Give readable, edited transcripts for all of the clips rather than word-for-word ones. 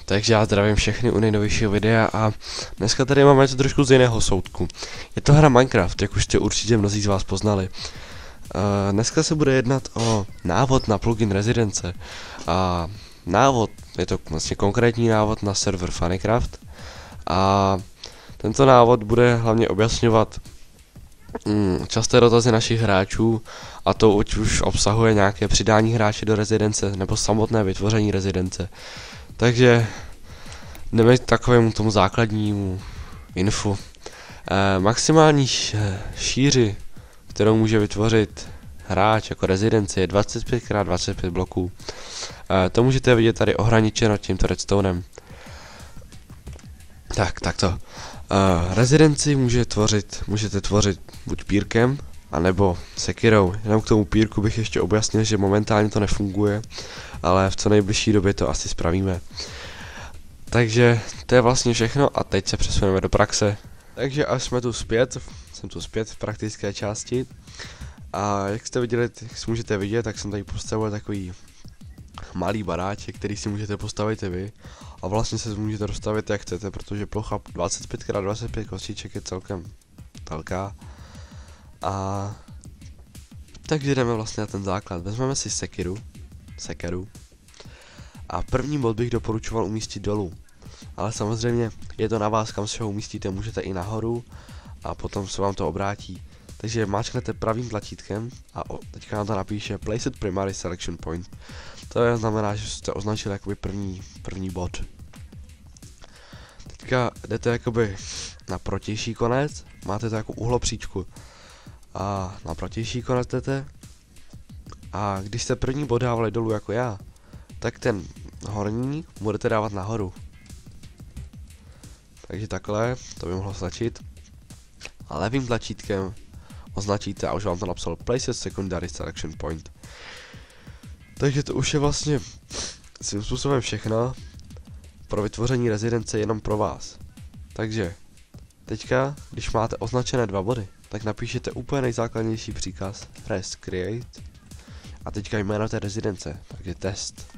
Takže já zdravím všechny u nejnovějšího videa a dneska tady máme něco trošku z jiného soudku. Je to hra Minecraft, jak už jste určitě mnozí z vás poznali. Dneska se bude jednat o návod na plugin Rezidence. A návod, je to vlastně konkrétní návod na server Funnycraft. A tento návod bude hlavně objasňovat časté dotazy našich hráčů, a to už obsahuje nějaké přidání hráče do rezidence nebo samotné vytvoření rezidence. Takže jdeme k takovému tomu základnímu infu. Maximální šíři, kterou může vytvořit hráč jako rezidenci, je 25×25 bloků. To můžete vidět tady ohraničeno tímto redstonem. Takto. Rezidenci můžete tvořit buď pírkem, anebo sekirou. Jenom k tomu pírku bych ještě objasnil, že momentálně to nefunguje, ale v co nejbližší době to asi spravíme. Takže to je vlastně všechno a teď se přesuneme do praxe. Takže až jsme tu zpět, jsem tu zpět v praktické části. A jak jste viděli, jak můžete vidět, tak jsem tady postavil takový malý baráček, který si můžete postavit i vy. A vlastně se můžete dostavit jak chcete, protože plocha 25×25 kostiček je celkem velká. A takže jdeme vlastně na ten základ. Vezmeme si sekeru. A první bod bych doporučoval umístit dolů. Ale samozřejmě je to na vás, kam si ho umístíte, můžete i nahoru a potom se vám to obrátí. Takže máčknete pravým tlačítkem a teďka nám to napíše Place it primary selection point. To znamená, že jste označili jakoby první bod. Teďka jdete jakoby na protější konec, máte to jako uhlopříčku. A na protější konec jdete. A když jste první bod dávali dolů jako já, tak ten horní budete dávat nahoru. Takže takhle, to by mohlo stačit. A levým tlačítkem označíte a už vám to napsalo Place secondary selection point. Takže to už je vlastně svým způsobem všechno pro vytvoření rezidence jenom pro vás. Takže teďka, když máte označené 2 body, tak napíšete úplně nejzákladnější příkaz res create a teďka jméno té rezidence, takže test.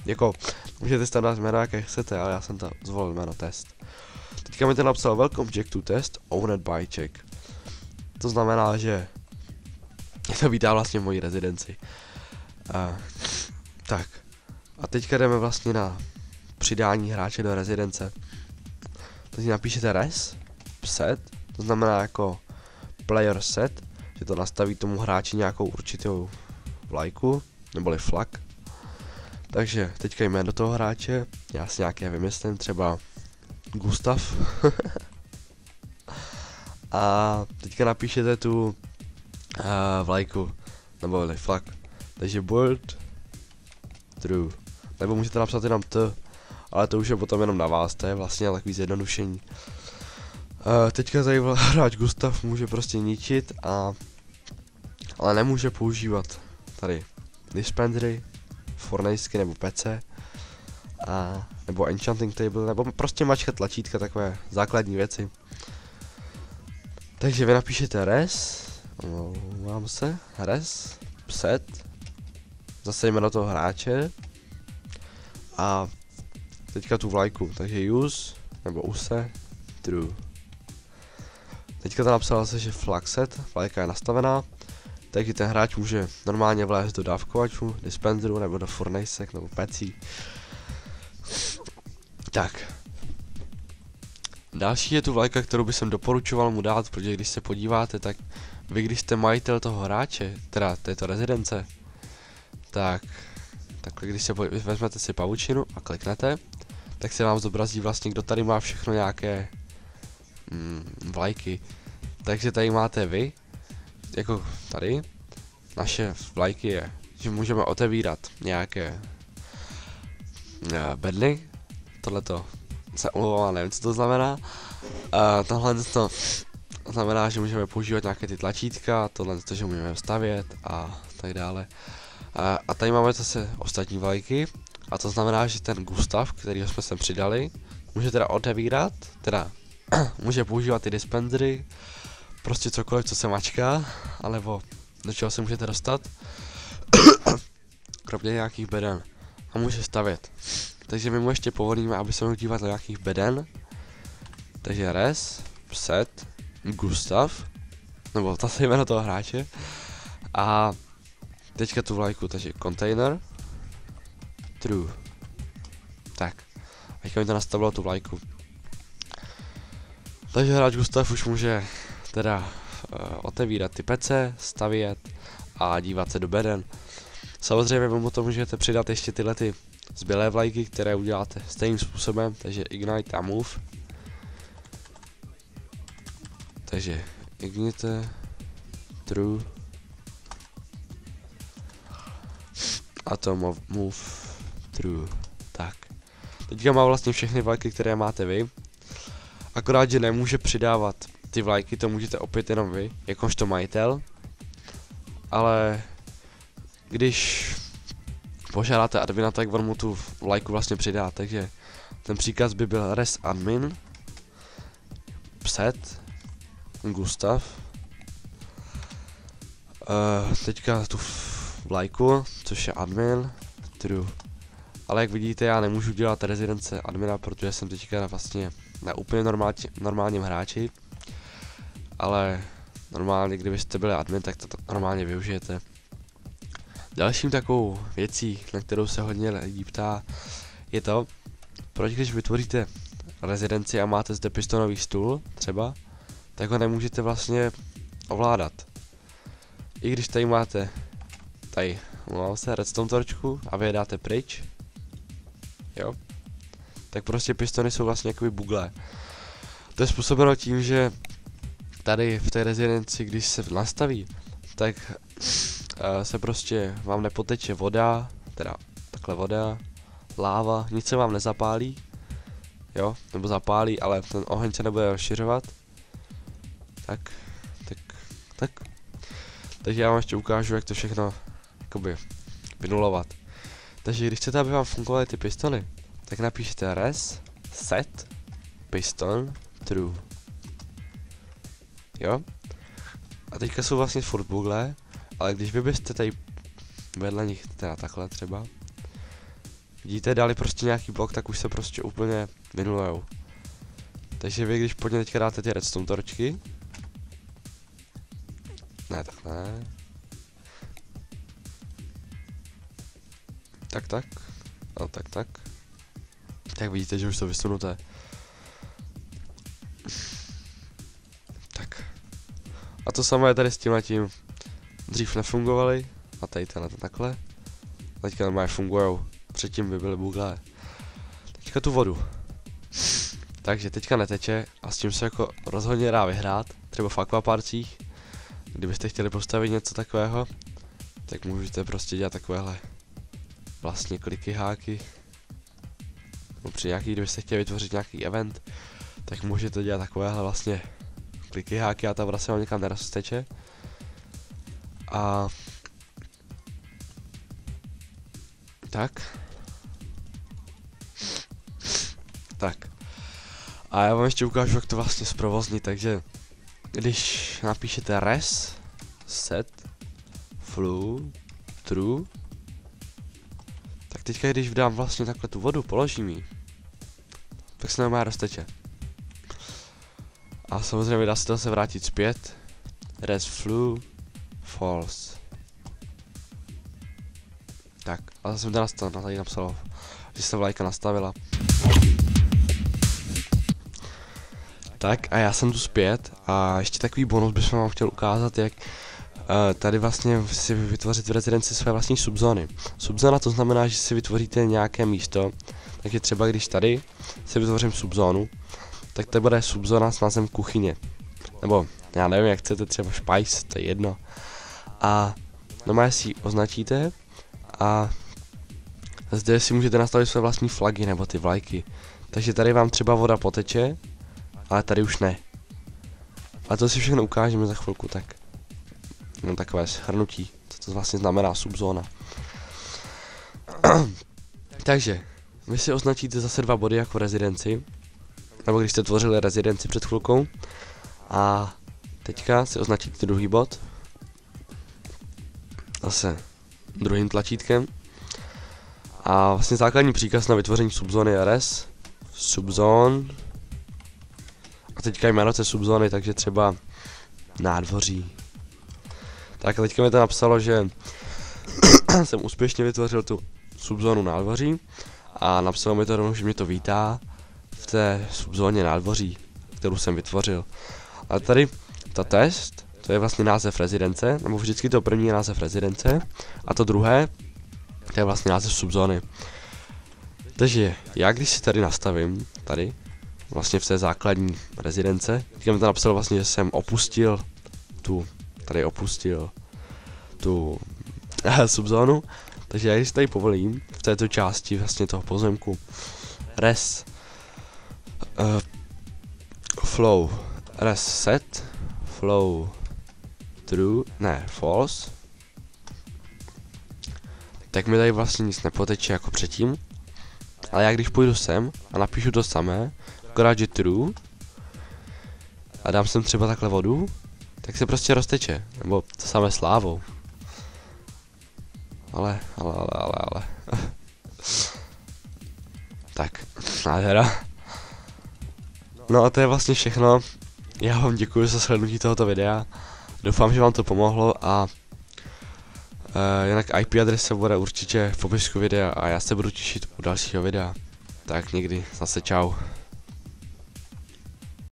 Jako, můžete tam dát jméno jaké chcete, ale já jsem to zvolil jméno test. Teďka mi to napsal welcome Jack to test owned by Jack. To znamená, že to vítá vlastně moji rezidenci. Tak. A teďka jdeme vlastně na přidání hráče do rezidence. Teď napíšete res set, to znamená jako player set, že to nastaví tomu hráči nějakou určitou vlajku, neboli flag. Takže teďka jméno toho hráče, já si nějaké vymyslím, třeba Gustav. A teďka napíšete tu vlajku, neboli flag. Takže build true. Nebo můžete napsat jenom t, ale to už je potom jenom na vás, to je vlastně takový zjednodušení. Teďka tady hráč Gustav může prostě ničit, ale nemůže používat tady dispendery, fornejsky nebo pece, nebo enchanting table, nebo prostě mačkat tlačítka, takové základní věci. Takže vy napíšete res set, zase jméno toho hráče a teďka tu vlajku, takže use nebo use true. Teďka to napsalo se, že flag set, vlajka je nastavená, takže ten hráč může normálně vlézt do dávkovačů, dispenseru nebo do furnacek nebo pecí. Tak. Další je tu vlajka, kterou bych doporučoval mu dát, protože když se podíváte, tak vy, když jste majitel toho hráče, teda této rezidence, tak takhle když se vezmete si pavučinu a kliknete, tak se vám zobrazí vlastně, kdo tady má všechno nějaké vlajky. Takže tady máte vy, jako tady, naše vlajky je, že můžeme otevírat nějaké bedny, tohleto se omlouvám, nevím, co to znamená. Tohle to znamená, že můžeme používat nějaké ty tlačítka, tohle to, že můžeme stavět a tak dále. A tady máme zase ostatní vlajky, a to znamená, že ten Gustav, kterýho jsme sem přidali, může teda otevírat, teda může používat ty dispendery, prostě cokoliv, co se mačká, alebo do čeho se můžete dostat, kromě nějakých beden, a může stavět. takže my mu ještě povolíme, aby se mohl dívat do nějakých beden. Takže res, set, Gustav, nebo to je jméno toho hráče. A teďka tu vlajku, takže container, true. Tak, teďka mi to nastavilo tu vlajku. Takže hráč Gustav už může teda otevírat ty pece, stavět a dívat se do beden. Samozřejmě mu to můžete přidat ještě tyhle ty zbylé vlajky, které uděláte stejným způsobem, takže ignite a move. Takže ignite, true a to move, true. Tak. Teďka má vlastně všechny vlajky, které máte vy. Akorát, že nemůže přidávat ty vlajky, to můžete opět jenom vy, jakožto majitel. Ale když požádáte admina, tak on mu tu vlajku vlastně přidá, takže ten příkaz by byl res admin, set, Gustav, teďka tu vlajku, což je admin, true. Ale jak vidíte, já nemůžu dělat rezidence admina, protože jsem teďka vlastně na úplně normálním hráči. Ale normálně, kdybyste byli admin, tak to normálně využijete. Dalším takovou věcí, na kterou se hodně lidí ptá, je to, proč když vytvoříte rezidenci a máte zde pistonový stůl, třeba, tak ho nemůžete vlastně ovládat. I když tady máte, mám se redstone torčku a vy je dáte pryč, jo, tak prostě pistony jsou vlastně jakoby buglé. To je způsobeno tím, že tady v té rezidenci, když se nastaví, tak se prostě vám nepoteče voda, teda takhle voda, láva, nic se vám nezapálí, jo, nebo zapálí, ale ten oheň se nebude rozšiřovat. Tak. Takže já vám ještě ukážu, jak to všechno jakoby vynulovat. Takže když chcete, aby vám fungovaly ty pistony, tak napíšete res, set, piston, true. Jo? A teďka jsou vlastně furt bugle, ale když vy byste tady vedle nich, teda takhle třeba, vidíte, dali prostě nějaký blok, tak už se prostě úplně vynulujou. Takže vy, když pod ně teďka dáte ty redstone torčky, ne, takhle, tak vidíte, že už jsou vysunuté. Tak. A to samé je tady s tímhletím. Dřív nefungovaly, a tady tenhle takhle. Teďka normálně fungujou. Předtím by byly buglé. Teďka tu vodu. Takže teďka neteče a s tím se jako rozhodně dá vyhrát. Třeba v aquaparcích. Kdybyste chtěli postavit něco takového, tak můžete prostě dělat takovéhle vlastně kliky háky. No při nějaký, kdybyste chtěli vytvořit nějaký event, tak můžete dělat takovéhle vlastně kliky háky a ta voda se vám někam nerozteče. A tak. A já vám ještě ukážu, jak to vlastně zprovozní, takže když napíšete res, set, flow, true, tak teďka když vydám vlastně takhle tu vodu, položím ji, tak se normálně rozteče. A samozřejmě dá se to zase vrátit zpět, res, flow, false. Tak, a zase mi to tady napsalo, že se vlajka nastavila. Tak a já jsem tu zpět a ještě takový bonus bych vám chtěl ukázat, jak tady vlastně si vytvořit v rezidenci své vlastní subzóny. Subzóna to znamená, že si vytvoříte nějaké místo, takže třeba když tady si vytvořím subzónu, tak to bude subzóna s názvem kuchyně. Nebo já nevím, jak chcete, třeba špajs, to je jedno. A normálně si ji označíte a zde si můžete nastavit své vlastní flagy nebo ty vlajky. Takže tady vám třeba voda poteče, ale tady už ne. A to si všechno ukážeme za chvilku, tak jenom takové shrnutí, co to vlastně znamená subzóna. Takže, vy si označíte zase 2 body jako rezidenci, nebo když jste tvořili rezidenci před chvilkou, a teďka si označíte druhý bod, zase druhým tlačítkem, A vlastně základní příkaz na vytvoření subzóny je res subzone. A teďka jméno té subzóny, takže třeba nádvoří. Tak a teďka mi to napsalo, že jsem úspěšně vytvořil tu subzónu nádvoří a napsalo mi to rovnou, že mě to vítá v té subzóně nádvoří, kterou jsem vytvořil. A tady ta test, to je vlastně název rezidence, nebo vždycky to první je název rezidence a to druhé, to je vlastně název subzóny. Takže já když si tady nastavím, tady, vlastně v té základní rezidence, teďka mi to napsalo vlastně, že jsem opustil tu subzónu, takže já když si tady povolím v této části vlastně toho pozemku res flow res set flow true, ne false, tak mi tady vlastně nic nepoteče jako předtím, ale já když půjdu sem a napíšu to samé, akorát že true a dám sem třeba takhle vodu, tak se prostě rozteče, nebo to samé s lávou. Ale. Tak, nádhera. No a to je vlastně všechno. Já vám děkuji za slednutí tohoto videa. Doufám, že vám to pomohlo a jinak IP adresa bude určitě v popisku videa a já se budu těšit u dalšího videa. Tak někdy, zase čau.